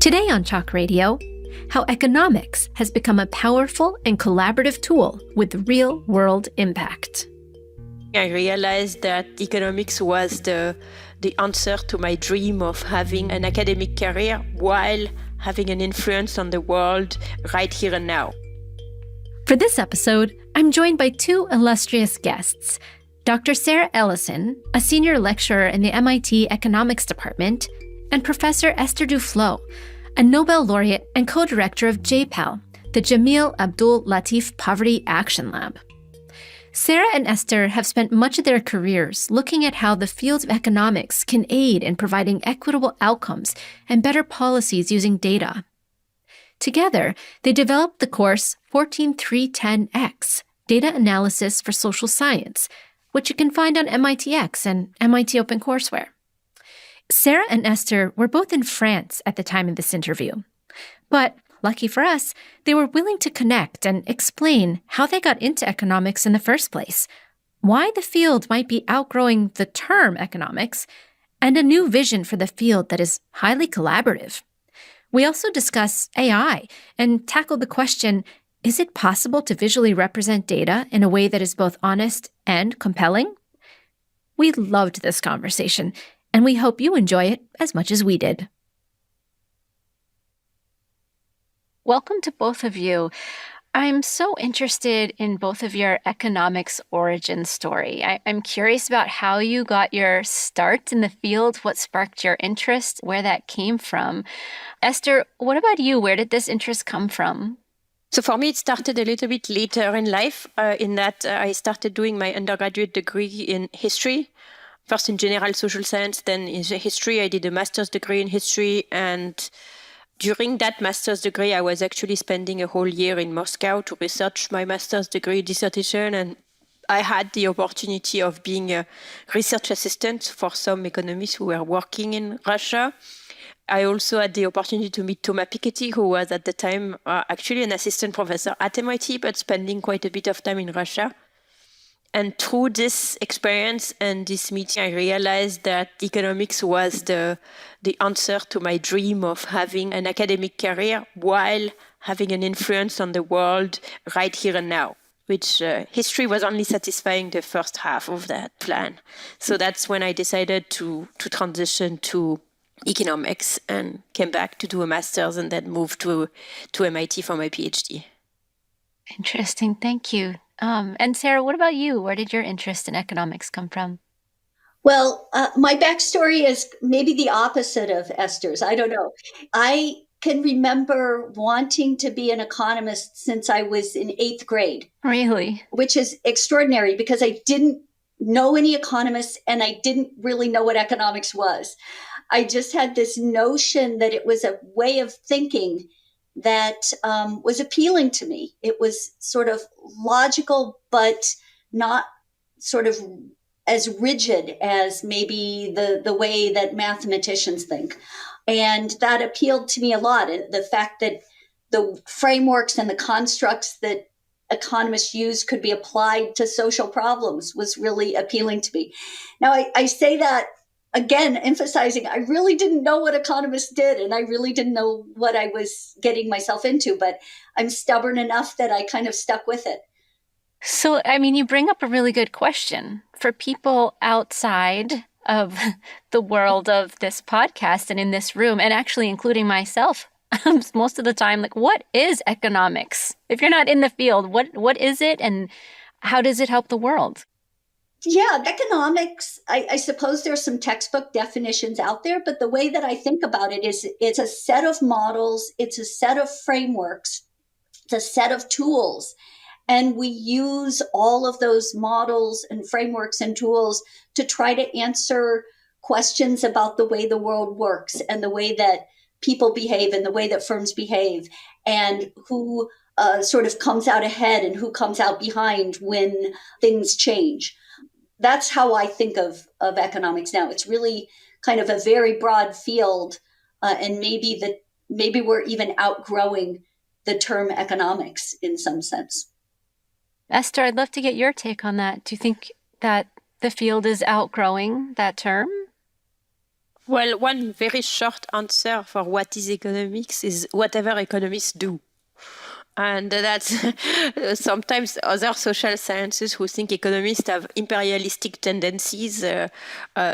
Today on Chalk Radio, how economics has become a powerful and collaborative tool with real-world impact. I realized that economics was the answer to my dream of having an academic career while having an influence on the world right here and now. For this episode, I'm joined by two illustrious guests, Dr. Sara Ellison, a senior lecturer in the MIT Economics Department, and Professor Esther Duflo, a Nobel laureate and co-director of JPAL, the Jamil Abdul Latif Poverty Action Lab. Sara and Esther have spent much of their careers looking at how the field of economics can aid in providing equitable outcomes and better policies using data. Together, they developed the course 14310X, Data Analysis for Social Science, which you can find on MITx and MIT OpenCourseWare. Sara and Esther were both in France at the time of this interview. But, lucky for us, they were willing to connect and explain how they got into economics in the first place, why the field might be outgrowing the term economics, and a new vision for the field that is highly collaborative. We also discuss AI and tackle the question, is it possible to visually represent data in a way that is both honest and compelling? We loved this conversation, and we hope you enjoy it as much as we did. Welcome to both of you. I'm so interested in both of your economics origin story. I'm curious about how you got your start in the field, what sparked your interest, where that came from. Esther, what about you? Where did this interest come from? So for me, it started a little bit later in life, in that I started doing my undergraduate degree in history. First in general social science, then in history. I did a master's degree in history, and during that master's degree, I was actually spending a whole year in Moscow to research my master's degree dissertation, and I had the opportunity of being a research assistant for some economists who were working in Russia. I also had the opportunity to meet Thomas Piketty, who was at the time actually an assistant professor at MIT, but spending quite a bit of time in Russia. And through this experience and this meeting, I realized that economics was the answer to my dream of having an academic career while having an influence on the world right here and now, which history was only satisfying the first half of that plan. So that's when I decided to transition to economics and came back to do a master's and then moved to MIT for my PhD. Interesting. Thank you. And Sara, what about you? Where did your interest in economics come from? Well, my backstory is maybe the opposite of Esther's. I don't know. I can remember wanting to be an economist since I was in 8th grade. Really? Which is extraordinary because I didn't know any economists and I didn't really know what economics was. I just had this notion that it was a way of thinking that was appealing to me. It was sort of logical, but not sort of as rigid as maybe the way that mathematicians think. And that appealed to me a lot. And the fact that the frameworks and the constructs that economists use could be applied to social problems was really appealing to me. Now, I say that again, emphasizing I really didn't know what economists did and I really didn't know what I was getting myself into, but I'm stubborn enough that I kind of stuck with it. So, you bring up a really good question. For people outside of the world of this podcast and in this room, and actually including myself, most of the time, what is economics? If you're not in the field, what is it and how does it help the world? Yeah, economics, I suppose there's some textbook definitions out there, but the way that I think about it is it's a set of models, it's a set of frameworks, it's a set of tools. And we use all of those models and frameworks and tools to try to answer questions about the way the world works and the way that people behave and the way that firms behave and who sort of comes out ahead and who comes out behind when things change. That's how I think of economics now. It's really kind of a very broad field, and maybe we're even outgrowing the term economics in some sense. Esther, I'd love to get your take on that. Do you think that the field is outgrowing that term? Well, one very short answer for what is economics is whatever economists do. And that's sometimes other social sciences who think economists have imperialistic tendencies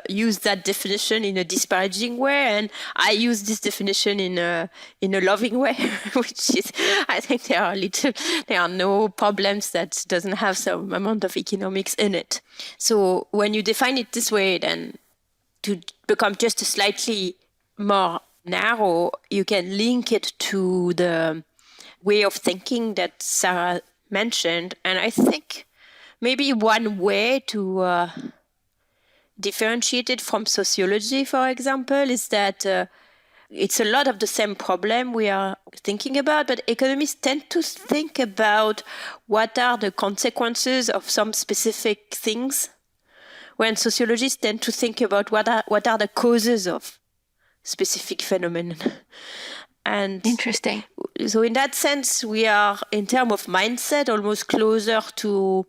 use that definition in a disparaging way, and I use this definition in a loving way, which is, I think there are no problems that doesn't have some amount of economics in it. So when you define it this way, then to become just slightly more narrow, you can link it to the way of thinking that Sara mentioned. And I think maybe one way to differentiate it from sociology, for example, is that it's a lot of the same problem we are thinking about, but economists tend to think about what are the consequences of some specific things, when sociologists tend to think about what are the causes of specific phenomena. And interesting. So in that sense, we are, in terms of mindset, almost closer to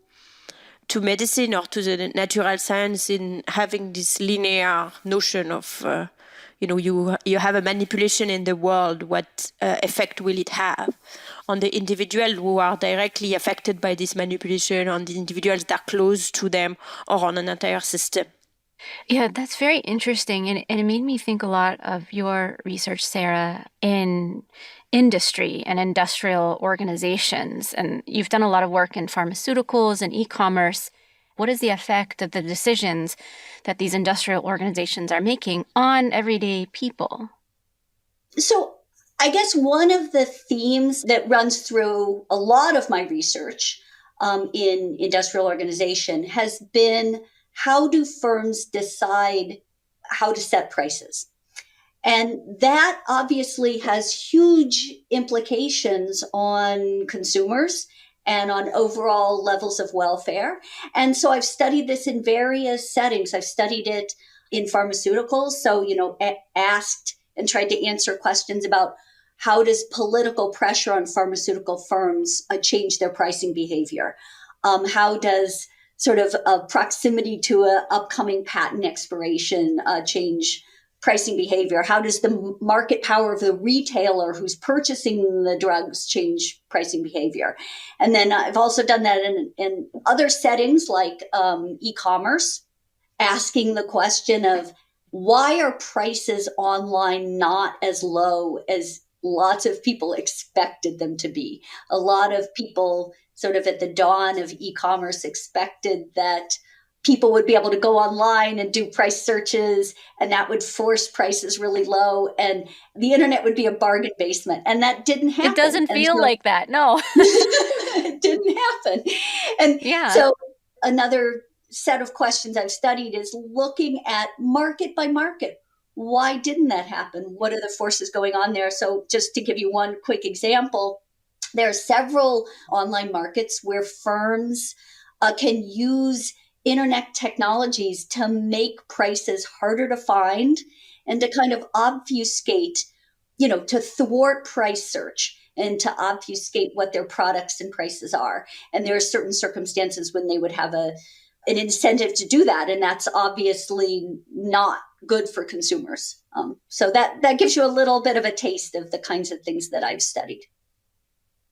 medicine or to the natural science in having this linear notion of, you have a manipulation in the world, what effect will it have on the individual who are directly affected by this manipulation, on the individuals that are close to them, or on an entire system. Yeah, that's very interesting. And it made me think a lot of your research, Sara, in industry and industrial organizations. And you've done a lot of work in pharmaceuticals and e-commerce. What is the effect of the decisions that these industrial organizations are making on everyday people? So I guess one of the themes that runs through a lot of my research in industrial organization has been, how do firms decide how to set prices? And that obviously has huge implications on consumers and on overall levels of welfare. And so I've studied this in various settings. I've studied it in pharmaceuticals. So, asked and tried to answer questions about how does political pressure on pharmaceutical firms change their pricing behavior? How does sort of a proximity to an upcoming patent expiration change pricing behavior? How does the market power of the retailer who's purchasing the drugs change pricing behavior? And then I've also done that in other settings like e-commerce, asking the question of, why are prices online not as low as lots of people expected them to be? A lot of people sort of at the dawn of e-commerce expected that people would be able to go online and do price searches, and that would force prices really low, and the internet would be a bargain basement. And that didn't happen. It doesn't feel like that. No. It didn't happen. And yeah. So another set of questions I've studied is looking at market by market. Why didn't that happen? What are the forces going on there? So just to give you one quick example, there are several online markets where firms can use internet technologies to make prices harder to find and to kind of obfuscate, to thwart price search and to obfuscate what their products and prices are. And there are certain circumstances when they would have an incentive to do that. And that's obviously not good for consumers. So that gives you a little bit of a taste of the kinds of things that I've studied.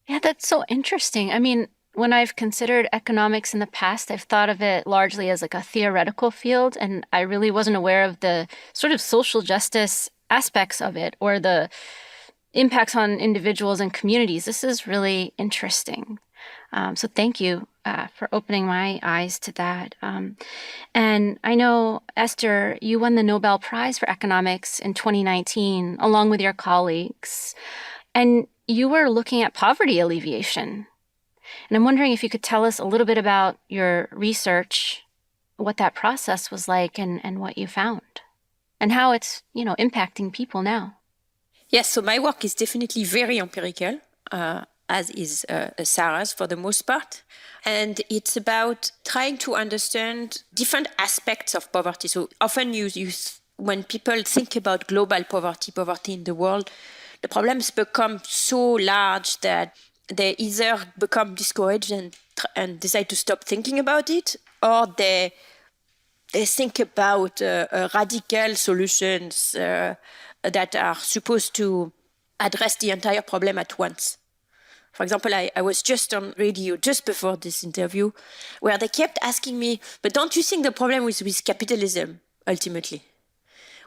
Yeah, that's so interesting. I mean, when I've considered economics in the past, I've thought of it largely as like a theoretical field, and I really wasn't aware of the sort of social justice aspects of it or the impacts on individuals and communities. This is really interesting. So thank you for opening my eyes to that. And I know, Esther, you won the Nobel Prize for Economics in 2019, along with your colleagues. And you were looking at poverty alleviation. And I'm wondering if you could tell us a little bit about your research, what that process was like and what you found, and how it's, impacting people now. Yes, so my work is definitely very empirical, as is Sara's for the most part. And it's about trying to understand different aspects of poverty. So often when people think about global poverty in the world, the problems become so large that they either become discouraged and decide to stop thinking about it, or they they think about radical solutions that are supposed to address the entire problem at once. For example, I was just on radio just before this interview where they kept asking me, but don't you think the problem is with capitalism ultimately?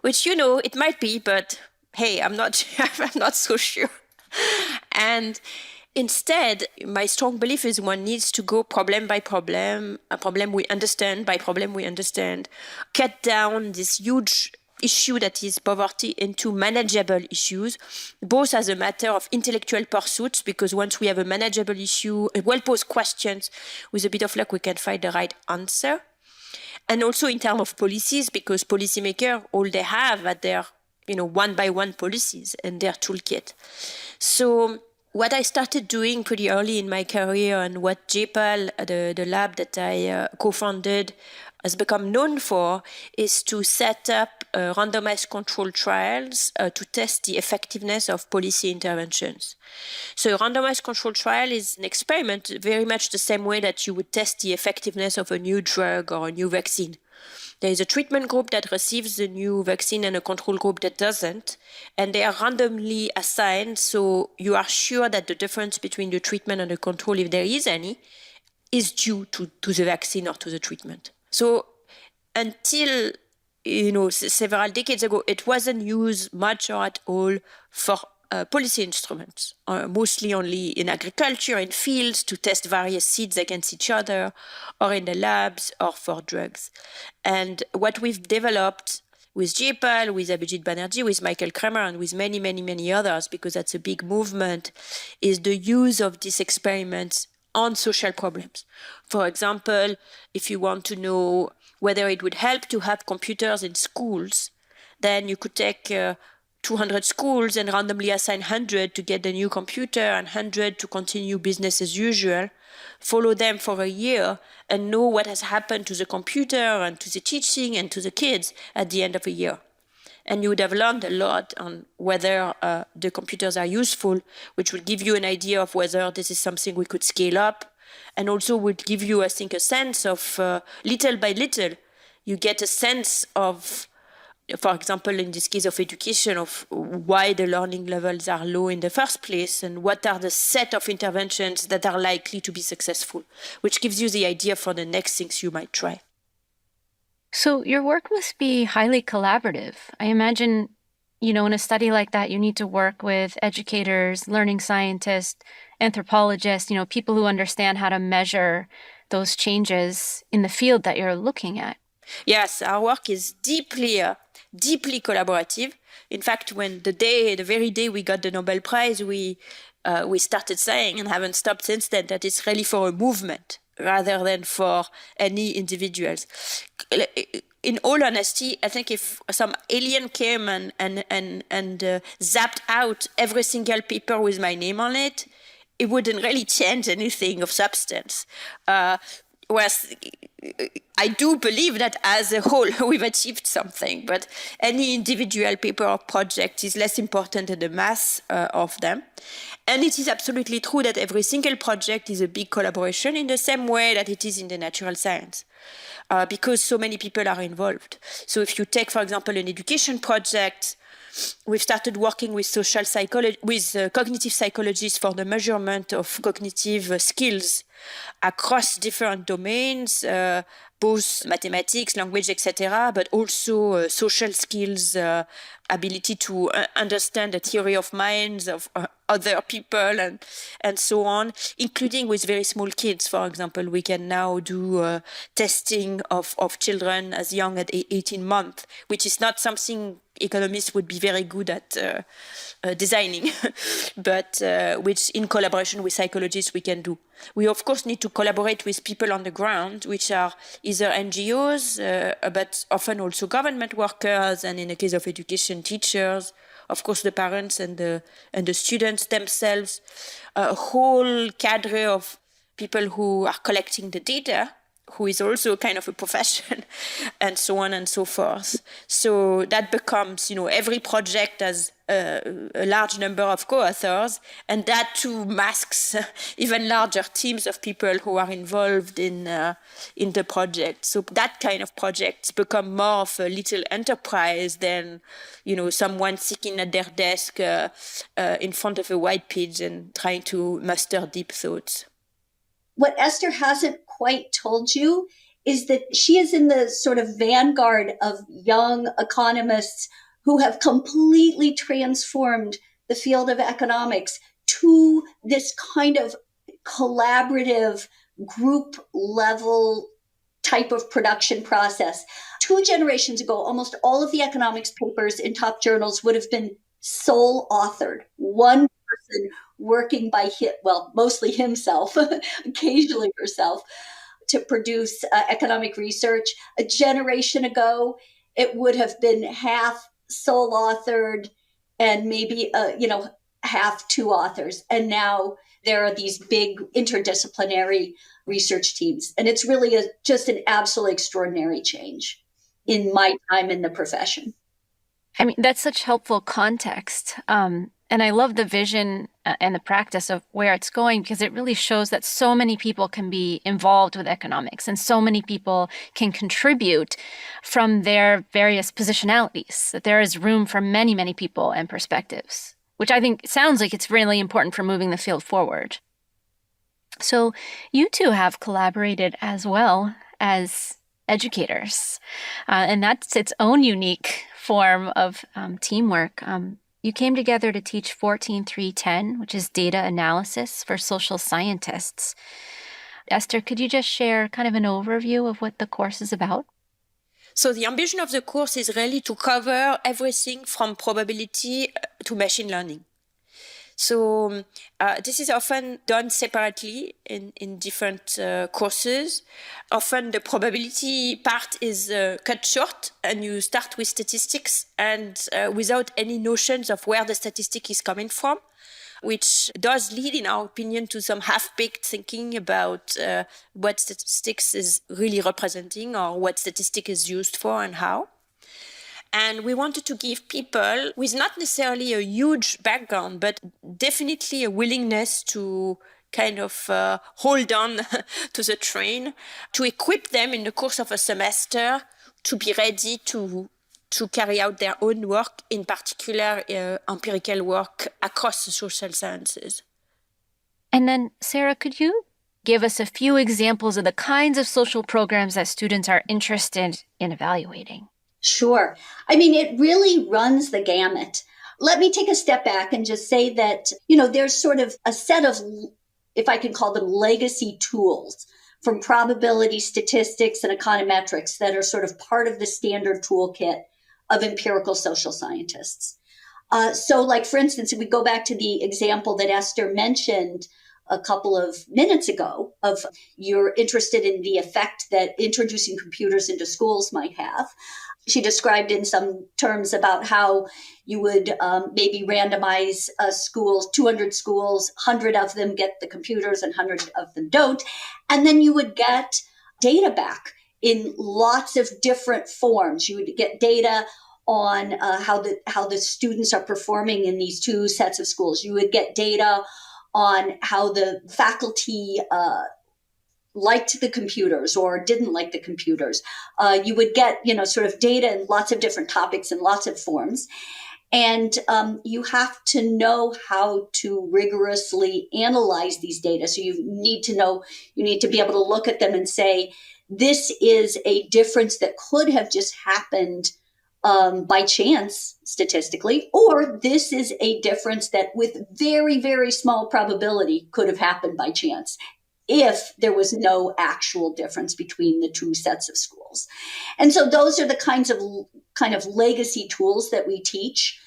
Which, it might be, but hey, I'm not so sure. And instead, my strong belief is one needs to go problem by problem, a problem we understand by problem we understand, cut down this huge issue that is poverty into manageable issues, both as a matter of intellectual pursuits, because once we have a manageable issue, well-posed questions, with a bit of luck, we can find the right answer. And also in terms of policies, because policymakers, all they have are their, one-by-one policies in their toolkit. So what I started doing pretty early in my career and what JPAL, the lab that I co-founded, has become known for is to set up randomized control trials to test the effectiveness of policy interventions. So a randomized control trial is an experiment very much the same way that you would test the effectiveness of a new drug or a new vaccine. There is a treatment group that receives the new vaccine and a control group that doesn't, and they are randomly assigned, so you are sure that the difference between the treatment and the control, if there is any, is due to the vaccine or to the treatment. So until, several decades ago, it wasn't used much or at all for policy instruments, mostly only in agriculture, in fields, to test various seeds against each other, or in the labs, or for drugs. And what we've developed with JPAL, with Abhijit Banerjee, with Michael Kramer, and with many, many, many others, because that's a big movement, is the use of these experiments on social problems. For example, if you want to know whether it would help to have computers in schools, then you could take 200 schools and randomly assign 100 to get the new computer and 100 to continue business as usual, follow them for a year and know what has happened to the computer and to the teaching and to the kids at the end of a year. And you would have learned a lot on whether the computers are useful, which will give you an idea of whether this is something we could scale up, and also would give you, I think, a sense of, little by little, you get a sense of, for example, in this case of education, of why the learning levels are low in the first place and what are the set of interventions that are likely to be successful, which gives you the idea for the next things you might try. So your work must be highly collaborative. I imagine, in a study like that, you need to work with educators, learning scientists, anthropologists, people who understand how to measure those changes in the field that you're looking at. Yes, our work is deeply collaborative. In fact, when the very day we got the Nobel Prize, we started saying, and haven't stopped since then, that it's really for a movement rather than for any individuals. In all honesty, I think if some alien came and zapped out every single paper with my name on it, it wouldn't really change anything of substance. Whereas I do believe that as a whole we've achieved something, but any individual paper or project is less important than the mass of them. And it is absolutely true that every single project is a big collaboration in the same way that it is in the natural science, because so many people are involved. So if you take, for example, an education project, we've started working with cognitive psychologists for the measurement of cognitive skills across different domains, both mathematics, language, etc., but also social skills, ability to understand the theory of minds of other people and so on, including with very small kids. For example, we can now do testing of children as young as 18 months, which is not something economists would be very good at designing, but which in collaboration with psychologists we can do. We of course need to collaborate with people on the ground, which are either NGOs, but often also government workers, and in the case of education, teachers, of course the parents and the students themselves, a whole cadre of people who are collecting the data who is also kind of a profession, and so on and so forth. So that becomes, every project has a large number of co-authors, and that too masks even larger teams of people who are involved in the project. So that kind of projects become more of a little enterprise than, someone sitting at their desk in front of a white page and trying to muster deep thoughts. What Esther hasn't quite told you is that she is in the sort of vanguard of young economists who have completely transformed the field of economics to this kind of collaborative group level type of production process. 2 generations ago, almost all of the economics papers in top journals would have been sole authored. One person working by mostly himself, occasionally herself, to produce economic research. A generation ago, it would have been half sole authored and maybe, half 2 authors. And now there are these big interdisciplinary research teams. And it's really just an absolutely extraordinary change in my time in the profession. I mean, that's such helpful context. And I love the vision and the practice of where it's going, because it really shows that so many people can be involved with economics and so many people can contribute from their various positionalities, that there is room for many, many people and perspectives, which I think sounds like it's really important for moving the field forward. So you two have collaborated as well as educators, and that's its own unique form of teamwork. You came together to teach 14.3.10, which is data analysis for social scientists. Esther, could you just share kind of an overview of what the course is about? So the ambition of the course is really to cover everything from probability to machine learning. So this is often done separately in different courses. Often the probability part is cut short and you start with statistics and without any notions of where the statistic is coming from, which does lead, in our opinion, to some half-baked thinking about what statistics is really representing or what statistic is used for and how. And we wanted to give people with not necessarily a huge background, but definitely a willingness to kind of hold on to the train, to equip them in the course of a semester to be ready to carry out their own work, in particular empirical work across the social sciences. And then, Sara, could you give us a few examples of the kinds of social programs that students are interested in evaluating? Sure. I mean, it really runs the gamut. Let me take a step back and just say that, there's sort of a set of, if I can call them, legacy tools from probability, statistics, and econometrics that are sort of part of the standard toolkit of empirical social scientists. So like, for instance, if we go back to the example that Esther mentioned a couple of minutes ago of you're interested in the effect that introducing computers into schools might have. She described in some terms about how you would maybe randomize schools, 200 schools, 100 of them get the computers and 100 of them don't. And then you would get data back in lots of different forms. You would get data on how the students are performing in these 2 sets of schools. You would get data on how the faculty liked the computers or didn't like the computers. You would get, sort of data in lots of different topics and lots of forms. And you have to know how to rigorously analyze these data. So you need to be able to look at them and say, this is a difference that could have just happened by chance statistically, or this is a difference that with very, very small probability could have happened by chance if there was no actual difference between the 2 sets of schools. And so those are the kind of legacy tools that we teach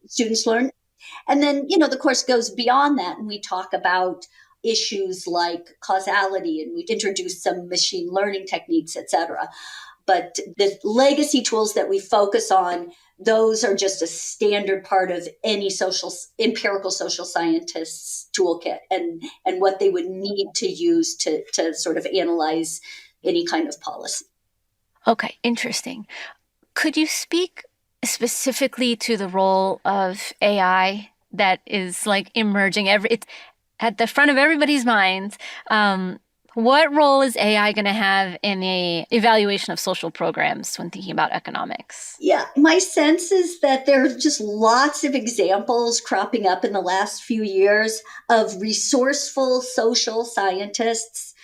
students learn. And then, the course goes beyond that, and we talk about issues like causality, and we introduce some machine learning techniques, et cetera. But the legacy tools that we focus on, those are just a standard part of any empirical social scientist's toolkit and what they would need to use to sort of analyze any kind of policy. Okay, interesting. Could you speak specifically to the role of AI that is like emerging? It's at the front of everybody's minds. What role is AI going to have in the evaluation of social programs when thinking about economics? Yeah, my sense is that there are just lots of examples cropping up in the last few years of resourceful social scientists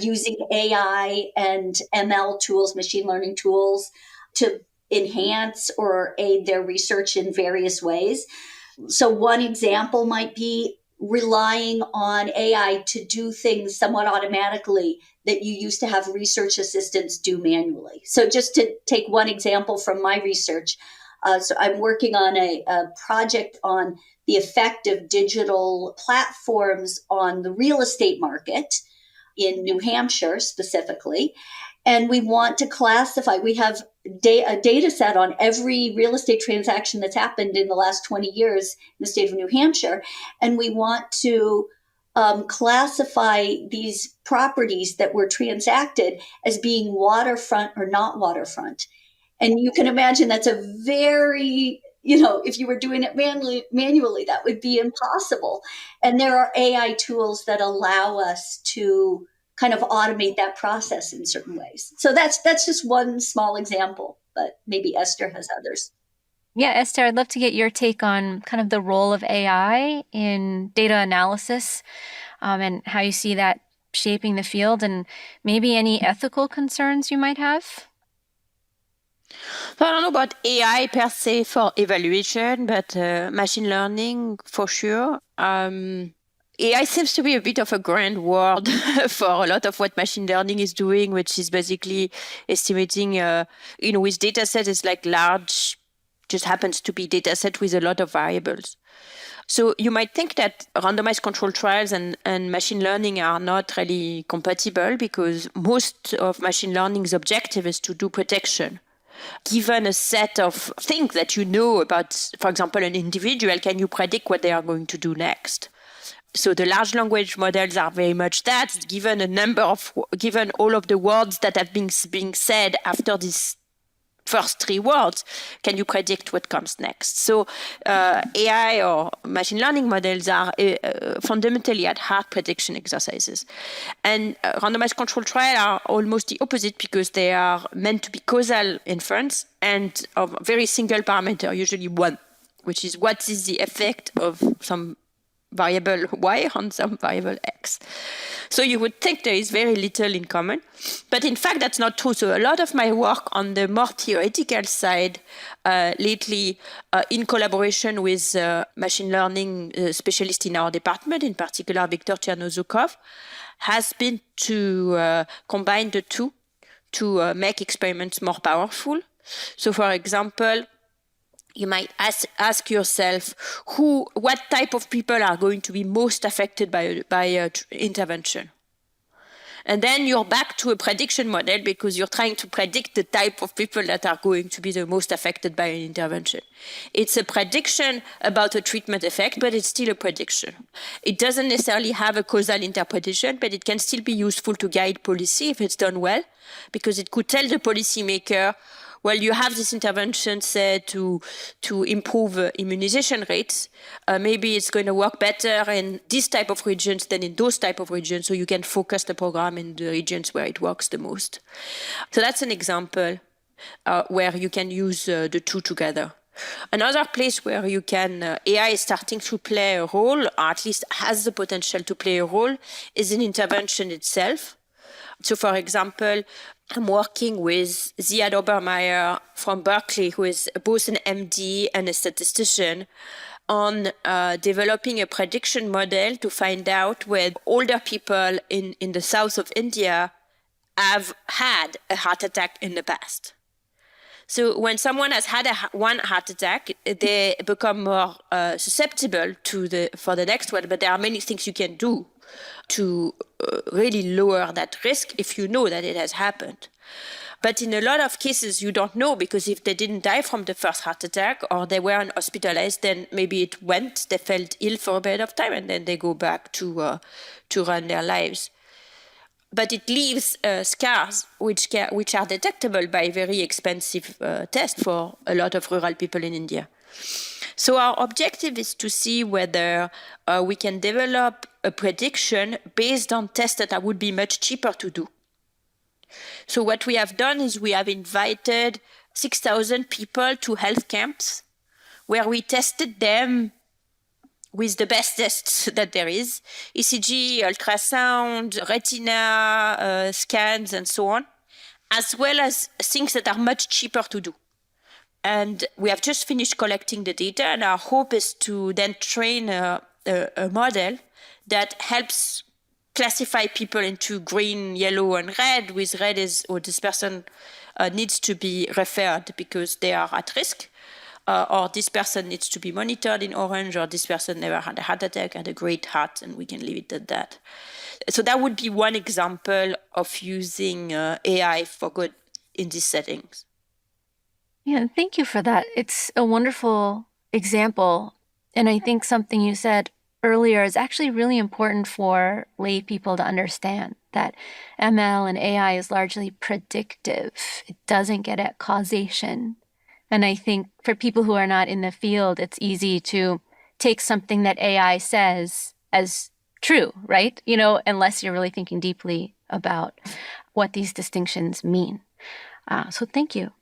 using AI and ML tools, machine learning tools, to enhance or aid their research in various ways. So one example might be relying on AI to do things somewhat automatically that you used to have research assistants do manually. So just to take one example from my research, so I'm working on a project on the effect of digital platforms on the real estate market in New Hampshire specifically. And we want to classify, we have a data set on every real estate transaction that's happened in the last 20 years in the state of New Hampshire. And we want to classify these properties that were transacted as being waterfront or not waterfront. And you can imagine that's a very, if you were doing it manually, that would be impossible. And there are AI tools that allow us to kind of automate that process in certain ways. So that's just one small example, but maybe Esther has others. Yeah, Esther, I'd love to get your take on kind of the role of AI in data analysis and how you see that shaping the field and maybe any ethical concerns you might have. So I don't know about AI per se for evaluation, but machine learning for sure. AI seems to be a bit of a grand word for a lot of what machine learning is doing, which is basically estimating, with data set is like large, just happens to be data set with a lot of variables. So you might think that randomized control trials and machine learning are not really compatible because most of machine learning's objective is to do prediction. Given a set of things that you know about, for example, an individual, can you predict what they are going to do next? So the large language models are very much that. Given all of the words that have been being said after these first three words, can you predict what comes next? So AI or machine learning models are fundamentally at heart prediction exercises. And randomized control trials are almost the opposite because they are meant to be causal inference and of a very single parameter, usually one, which is what is the effect of some variable y on some variable x. So you would think there is very little in common, but in fact that's not true. So a lot of my work on the more theoretical side lately, in collaboration with machine learning specialists in our department, in particular Viktor Chernozukov, has been to combine the two to make experiments more powerful. So for example, you might ask yourself what type of people are going to be most affected by intervention. And then you're back to a prediction model because you're trying to predict the type of people that are going to be the most affected by an intervention. It's a prediction about a treatment effect, but it's still a prediction. It doesn't necessarily have a causal interpretation, but it can still be useful to guide policy if it's done well, because it could tell the policymaker, well, you have this intervention said to improve immunization rates. Maybe it's going to work better in this type of regions than in those type of regions, so you can focus the program in the regions where it works the most. So that's an example where you can use the two together. Another place where you can, AI is starting to play a role, or at least has the potential to play a role, is in intervention itself. So for example, I'm working with Ziad Obermeyer from Berkeley, who is both an MD and a statistician, on developing a prediction model to find out whether older people in the south of India have had a heart attack in the past. So when someone has had one heart attack, they become more susceptible for the next one, but there are many things you can do to really lower that risk if you know that it has happened. But in a lot of cases, you don't know, because if they didn't die from the first heart attack or they weren't hospitalized, then maybe they felt ill for a period of time, and then they go back to run their lives. but it leaves scars which are detectable by very expensive tests for a lot of rural people in India. So our objective is to see whether we can develop a prediction based on tests that would be much cheaper to do. So what we have done is we have invited 6,000 people to health camps where we tested them with the best tests that there is, ECG, ultrasound, retina scans, and so on, as well as things that are much cheaper to do. And we have just finished collecting the data, and our hope is to then train a model that helps classify people into green, yellow, and red, with red is, or this person needs to be referred because they are at risk, or this person needs to be monitored in orange, or this person never had a heart attack, had a great heart, and we can leave it at that. So that would be one example of using AI for good in these settings. Yeah, thank you for that. It's a wonderful example. And I think something you said earlier is actually really important for lay people to understand, that ML and AI is largely predictive. It doesn't get at causation. And I think for people who are not in the field, it's easy to take something that AI says as true, right? Unless you're really thinking deeply about what these distinctions mean. So thank you.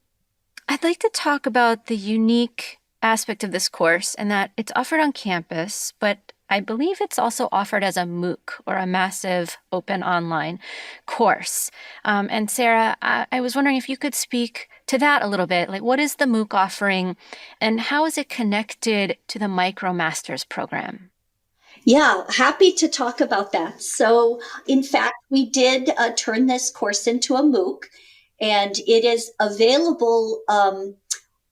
I'd like to talk about the unique aspect of this course, and that it's offered on campus, but I believe it's also offered as a MOOC, or a massive open online course. And Sara, I was wondering if you could speak to that a little bit. Like, what is the MOOC offering, and how is it connected to the MicroMasters program? Yeah, happy to talk about that. So, in fact, we did turn this course into a MOOC, and it is available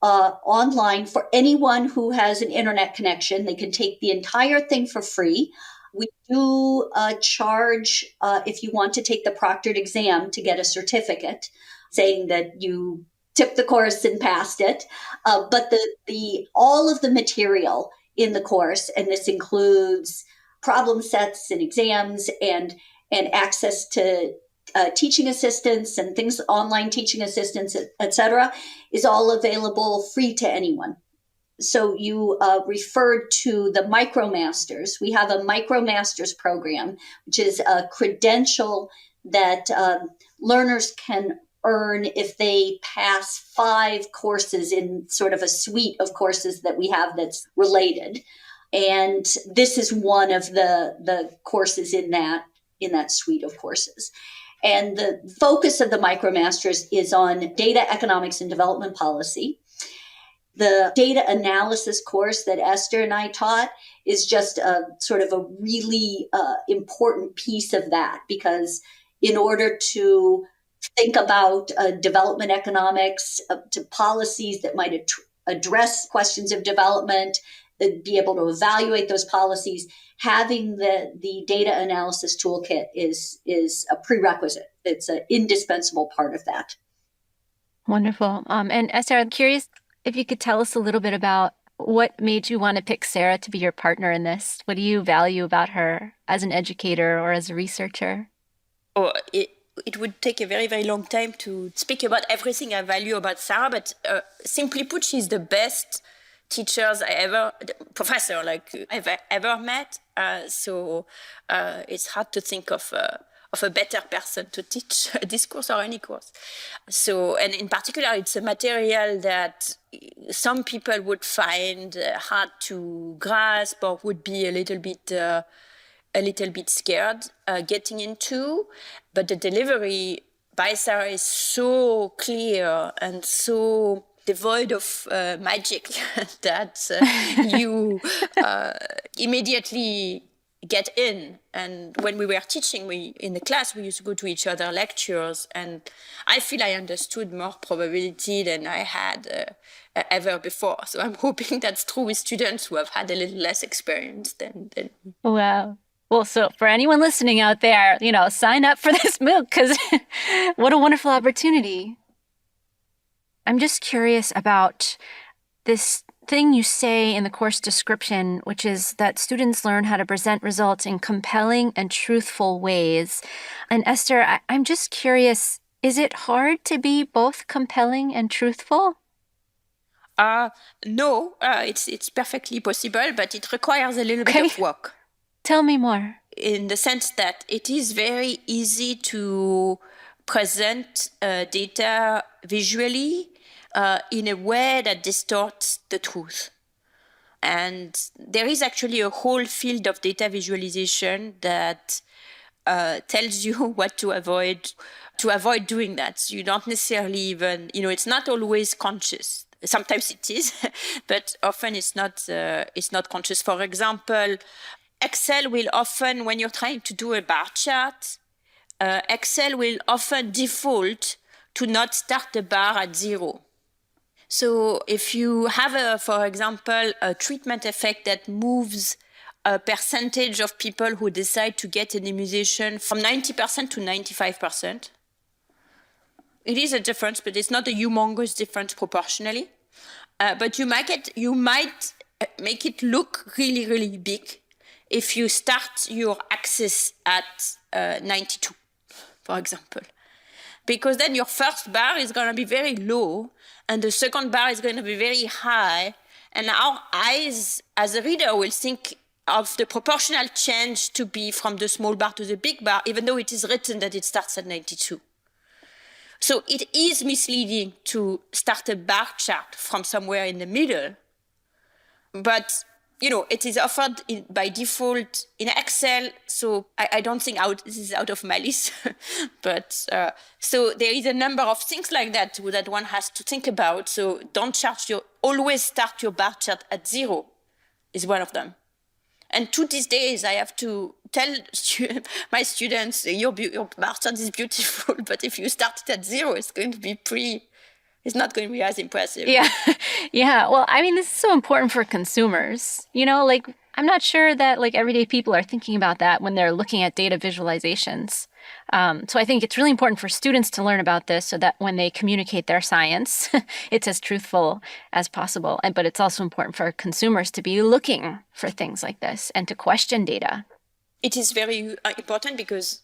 online for anyone who has an internet connection. They can take the entire thing for free. We do charge if you want to take the proctored exam to get a certificate saying that you took the course and passed it. But the all of the material in the course, and this includes problem sets and exams and access to teaching assistants and things, online teaching assistants, et cetera, is all available free to anyone. So you referred to the MicroMasters. We have a MicroMasters program, which is a credential that learners can earn if they pass 5 courses in sort of a suite of courses that we have that's related. And this is one of the courses in that suite of courses. And the focus of the MicroMasters is on data economics and development policy. The data analysis course that Esther and I taught is just a sort of a really important piece of that, because in order to think about development economics, to policies that might address questions of development, be able to evaluate those policies, having the data analysis toolkit is a prerequisite. It's an indispensable part of that. Wonderful. And Esther, I'm curious if you could tell us a little bit about what made you want to pick Sara to be your partner in this. What do you value about her as an educator or as a researcher? Oh, it would take a very, very long time to speak about everything I value about Sara, but simply put, she's the best professor I've ever met. So it's hard to think of a better person to teach this course or any course. So, and in particular, it's a material that some people would find hard to grasp or would be a little bit scared getting into. But the delivery by Sara is so clear and so devoid of magic that you immediately get in. And when we were teaching, in the class, we used to go to each other lectures, and I feel I understood more probability than I had ever before. So I'm hoping that's true with students who have had a little less experience than me. Wow. Well, so for anyone listening out there, sign up for this MOOC, because what a wonderful opportunity. I'm just curious about this thing you say in the course description, which is that students learn how to present results in compelling and truthful ways. And Esther, I'm just curious, is it hard to be both compelling and truthful? No, it's perfectly possible, but it requires a little bit of work. Tell me more. In the sense that it is very easy to present data visually in a way that distorts the truth. And there is actually a whole field of data visualization that tells you what to avoid doing that. So you don't necessarily even, it's not always conscious. Sometimes it is, but often it's not conscious. For example, Excel will often, when you're trying to do a bar chart, Excel will often default to not start the bar at 0. So if you have, for example, a treatment effect that moves a percentage of people who decide to get an immunization from 90% to 95%, it is a difference, but it's not a humongous difference proportionally. But you might make it look really, really big if you start your axis at 92, for example. Because then your first bar is going to be very low, and the second bar is going to be very high. And our eyes, as a reader, will think of the proportional change to be from the small bar to the big bar, even though it is written that it starts at 92. So it is misleading to start a bar chart from somewhere in the middle. But, it is offered by default in Excel. So I don't think this is out of malice. But so there is a number of things like that one has to think about. So always start your bar chart at 0 is one of them. And to these days, I have to tell my students, your bar chart is beautiful, but if you start it at 0, it's not going to be as impressive. Yeah. Yeah. Well, this is so important for consumers. I'm not sure that everyday people are thinking about that when they're looking at data visualizations. So I think it's really important for students to learn about this so that when they communicate their science, it's as truthful as possible. But it's also important for consumers to be looking for things like this and to question data. It is very important because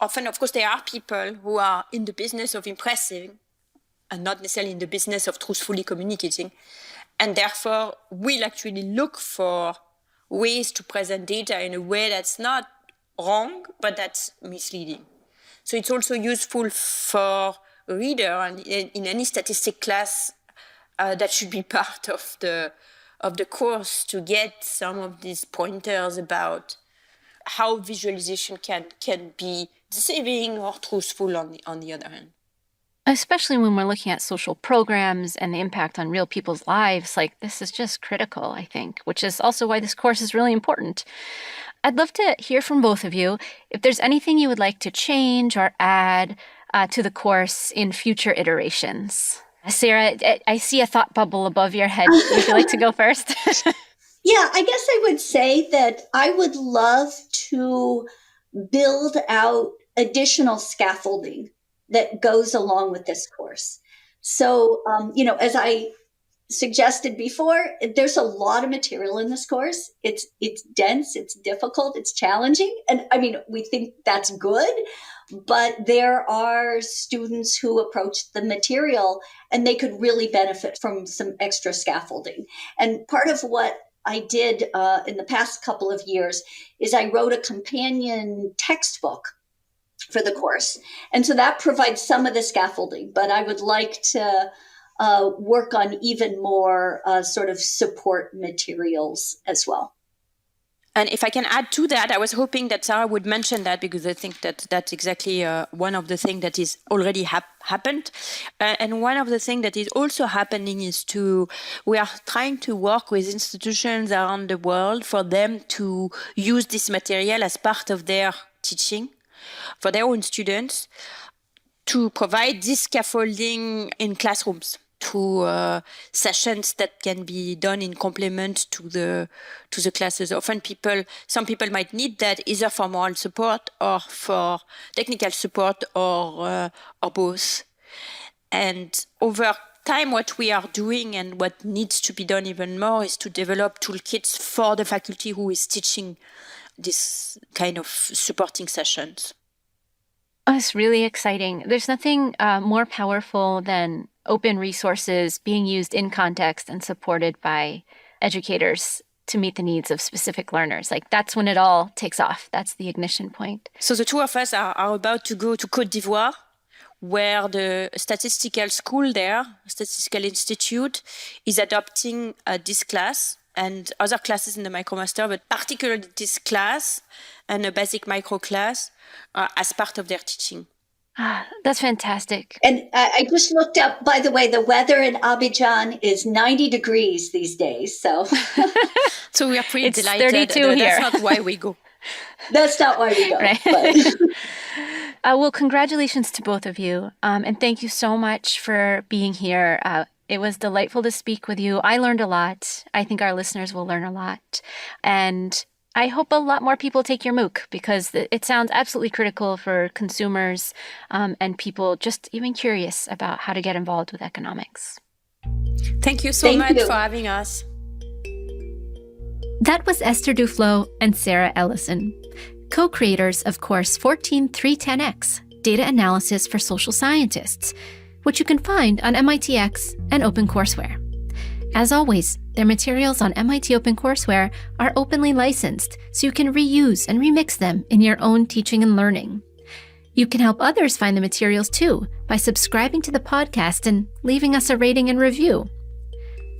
often, of course, there are people who are in the business of impressing and not necessarily in the business of truthfully communicating, and therefore will actually look for ways to present data in a way that's not wrong, but that's misleading. So it's also useful for a reader, and in any statistic class that should be part of the course, to get some of these pointers about how visualization can be deceiving or truthful on the other hand. Especially when we're looking at social programs and the impact on real people's lives, this is just critical, I think, which is also why this course is really important. I'd love to hear from both of you if there's anything you would like to change or add to the course in future iterations. Sara, I see a thought bubble above your head. Would you like to go first? Yeah, I guess I would say that I would love to build out additional scaffolding that goes along with this course. So, as I suggested before, there's a lot of material in this course. It's dense, it's difficult, it's challenging. And we think that's good, but there are students who approach the material and they could really benefit from some extra scaffolding. And part of what I did in the past couple of years is I wrote a companion textbook for the course. And so that provides some of the scaffolding, but I would like to work on even more sort of support materials as well. And if I can add to that, I was hoping that Sara would mention that because I think that that's exactly one of the things that is already happened. And one of the things that is also happening is we are trying to work with institutions around the world for them to use this material as part of their teaching for their own students, to provide this scaffolding in classrooms through sessions that can be done in complement to the classes. Often some people might need that either for moral support or for technical support or both. And over time, what we are doing and what needs to be done even more is to develop toolkits for the faculty who is teaching this kind of supporting sessions. Oh, it's really exciting. There's nothing more powerful than open resources being used in context and supported by educators to meet the needs of specific learners. Like, that's when it all takes off. That's the ignition point. So the two of us are about to go to Côte d'Ivoire, where the statistical school there, Statistical Institute, is adopting this class and other classes in the MicroMaster, but particularly this class and a basic micro class as part of their teaching. That's fantastic. And I just looked up, by the way, the weather in Abidjan is 90 degrees these days. So so we are pretty it's delighted. 32 here. That's not why we go. That's not why we go. Right. But. Well, congratulations to both of you. And thank you so much for being here. It was delightful to speak with you. I learned a lot. I think our listeners will learn a lot. And I hope a lot more people take your MOOC, because it sounds absolutely critical for consumers and people just even curious about how to get involved with economics. Thank you so much for having us. That was Esther Duflo and Sara Ellison, co-creators of course 14310X, Data Analysis for Social Scientists, which you can find on MITx and OpenCourseWare. As always, their materials on MIT OpenCourseWare are openly licensed, so you can reuse and remix them in your own teaching and learning. You can help others find the materials too by subscribing to the podcast and leaving us a rating and review.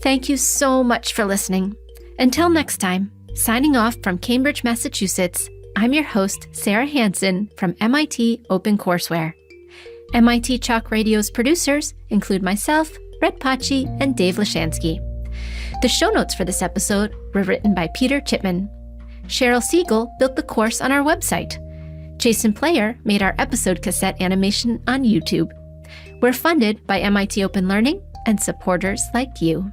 Thank you so much for listening. Until next time, signing off from Cambridge, Massachusetts, I'm your host, Sarah Hansen from MIT OpenCourseWare. MIT Chalk Radio's producers include myself, Brett Paci, and Dave Lashansky. The show notes for this episode were written by Peter Chipman. Cheryl Siegel built the course on our website. Jason Player made our episode cassette animation on YouTube. We're funded by MIT Open Learning and supporters like you.